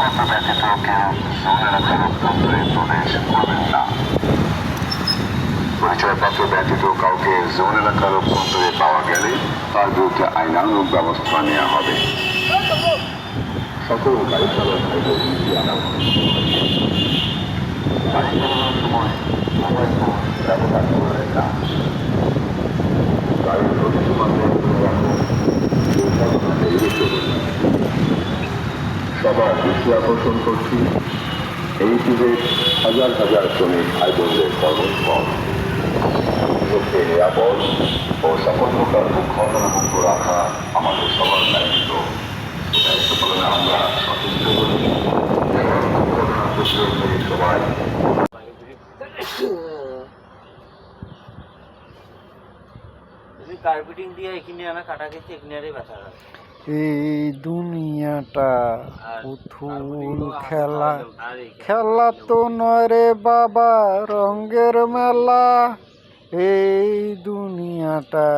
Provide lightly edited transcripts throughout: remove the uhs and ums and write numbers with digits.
ব্যতীত কেউ জোন এলাকার অভ্যন্তরে প্রবেশ করবেন না। পরিচয়পত্র ব্যতীত কাউকে জোন এলাকার অভ্যন্তরে পাওয়া গেলে তার বিরুদ্ধে আইনানুগ ব্যবস্থা নেওয়া হবে। সকল গাড়ি চালক ভাইদের নীতি আনা গাড়ি চালানোর সময় মোবাইল ফোন ব্যবহার করবেন না। গাড়ির প্রতিটি মাধ্যমে এড়িয়ে চলুন। সবার দৃষ্টি আকর্ষণ করছি, এই যুগের হাজার হাজার শ্রমিক ভাই বোনদের কর্মস্থল লোককে নিরাপদ ও সকল প্রকার দুর্ঘটনামুক্ত রাখা আমাদের সবার দায়িত্ব। দায়িত্ব পালনে আমরা সচেষ্ট করি এবং দুর্ঘটনা প্রতিরোধে সবাই কার্পেটিং দিয়ে এখানে আনা কাটা গেছে, এখানে ব্যথা। এই দুনিয়াটা পুতুল খেলা, খেলা তো নয় রে বাবা রঙের মেলা। এই দুনিয়াটা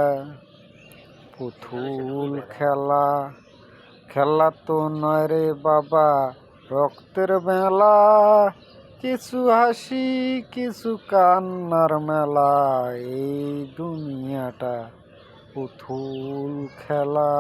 পুতুল খেলা, খেলা তো নয় রে বাবা রক্তের মেলা। কিছু হাসি কিছু কান্নার মেলা, এই দুনিয়াটা পুতুল খেলা।